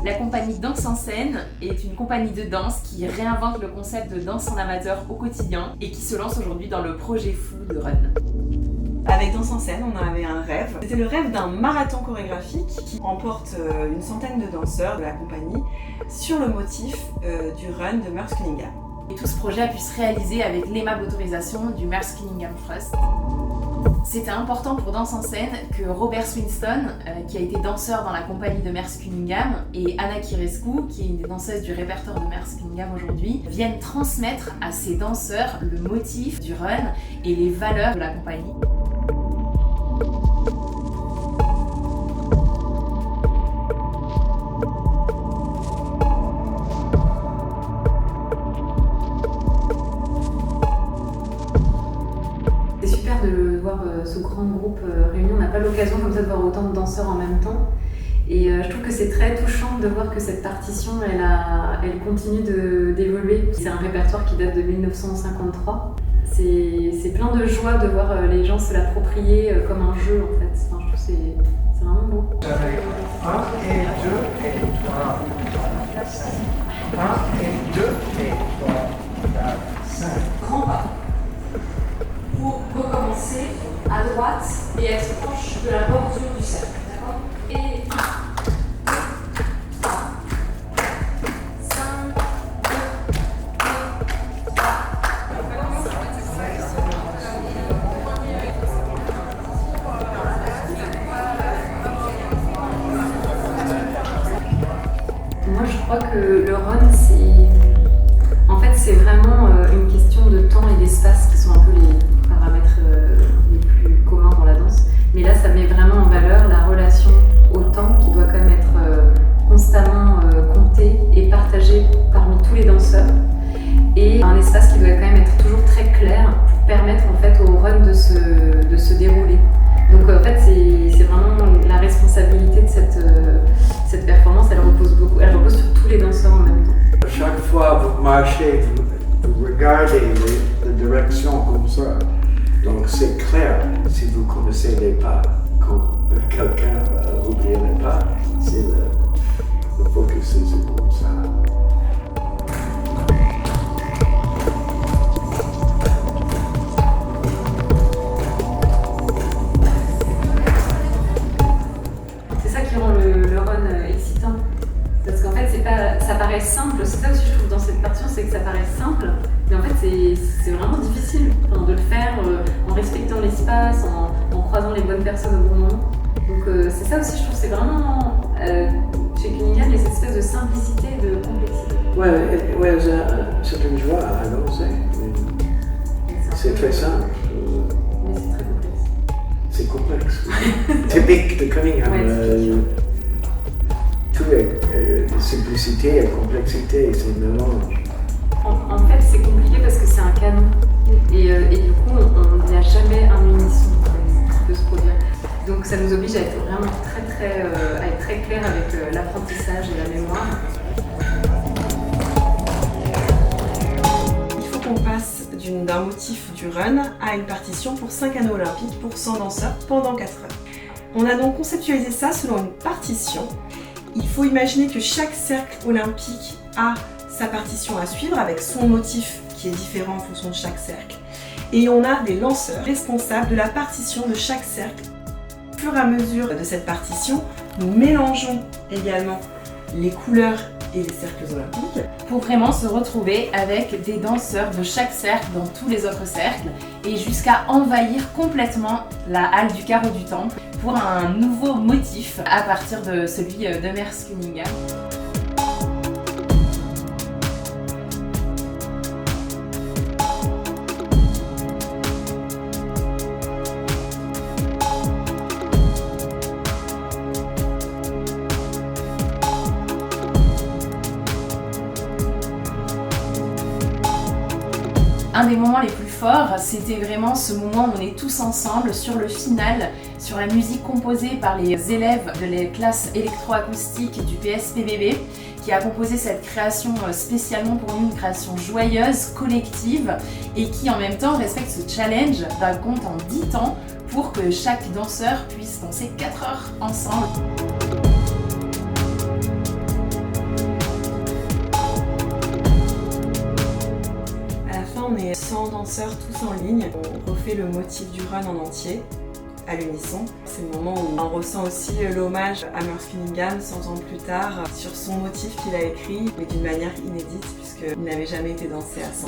La compagnie Danse en scène est une compagnie de danse qui réinvente le concept de danse en amateur au quotidien et qui se lance aujourd'hui dans le projet fou de Run. Avec Danse en scène, on avait un rêve. C'était le rêve d'un marathon chorégraphique qui emporte une centaine de danseurs de la compagnie sur le motif du Run de Merce Cunningham. Et tout ce projet a pu se réaliser avec l'aimable autorisation du Merce Cunningham Trust. C'était important pour Danse en scène que Robert Swinston, qui a été danseur dans la compagnie de Merce Cunningham, et Anna Chirescu, qui est une des danseuses du répertoire de Merce Cunningham aujourd'hui, viennent transmettre à ces danseurs le motif du Run et les valeurs de la compagnie. C'est super de voir ce grand groupe réuni. On n'a pas l'occasion comme ça de voir autant de danseurs en même temps. Et je trouve que c'est très touchant de voir que cette partition, elle continue d'évoluer. C'est un répertoire qui date de 1953. C'est plein de joie de voir les gens se l'approprier comme un jeu en fait. Enfin, je trouve que c'est vraiment beau. 1 et 2 et 3, 4, 5. 1 et 2 et 3, 4, 5. Grand pas pour recommencer à droite et être proche de la bordure du cercle. D'accord ? Et 1, 2, 3, 5, 2, 3. Moi, je crois que le run, c'est vraiment une question de temps et d'espace qui sont un peu les paramètres les plus communs dans la danse. Mais là, ça met vraiment en valeur la relation au temps qui doit quand même être constamment comptée et partagée parmi tous les danseurs. Et un espace qui doit quand même être toujours très clair pour permettre en fait au run de se dérouler. Donc en fait, c'est vraiment la responsabilité de cette performance, elle repose sur tous les danseurs en même temps. Chaque fois que vous marchez, vous regardez la direction comme ça. Donc c'est clair si vous connaissez les pas. Quand quelqu'un oublie les pas, c'est le focus c'est comme ça. C'est ça qui rend le run excitant. Parce qu'en fait, ça paraît simple. C'est ça aussi, je trouve, dans cette partition, c'est que ça paraît simple. Mais en fait, c'est vraiment difficile de le faire en respectant l'espace, en croisant les bonnes personnes au bon moment. Donc c'est ça aussi, je trouve, c'est vraiment chez Cunningham, il y a cette espèce de simplicité et de complexité. Ouais, c'est une joie à danser. C'est très simple. Mais c'est très complexe. C'est complexe. Typique de Cunningham. Ouais, tout est simplicité et complexité, c'est un mélange. En fait, c'est compliqué parce que c'est un canon. Et du coup, on n'y a jamais un unisson qui peut se produire. Donc ça nous oblige à être vraiment à être très clair avec l'apprentissage et la mémoire. Il faut qu'on passe d'un motif du Run à une partition pour 5 anneaux olympiques pour 100 danseurs pendant 4 heures. On a donc conceptualisé ça selon une partition. Il faut imaginer que chaque cercle olympique a sa partition à suivre avec son motif qui est différent en fonction de chaque cercle. Et on a des lanceurs responsables de la partition de chaque cercle. Au fur et à mesure de cette partition, nous mélangeons également les couleurs et les cercles olympiques pour vraiment se retrouver avec des danseurs de chaque cercle dans tous les autres cercles et jusqu'à envahir complètement la halle du carreau du temple pour un nouveau motif à partir de celui de Merce Cunningham. Un des moments les plus fort, c'était vraiment ce moment où on est tous ensemble sur le final, sur la musique composée par les élèves de la classe électroacoustique du PSPBB, qui a composé cette création spécialement pour nous, une création joyeuse, collective, et qui en même temps respecte ce challenge d'un conte en 10 temps pour que chaque danseur puisse danser 4 heures ensemble. À la fin, on est 100 danseurs tous en ligne. On refait le motif du run en entier, à l'unisson. C'est le moment où on ressent aussi l'hommage à Merce Cunningham 100 ans plus tard sur son motif qu'il a écrit, mais d'une manière inédite puisqu'il n'avait jamais été dansé à 100.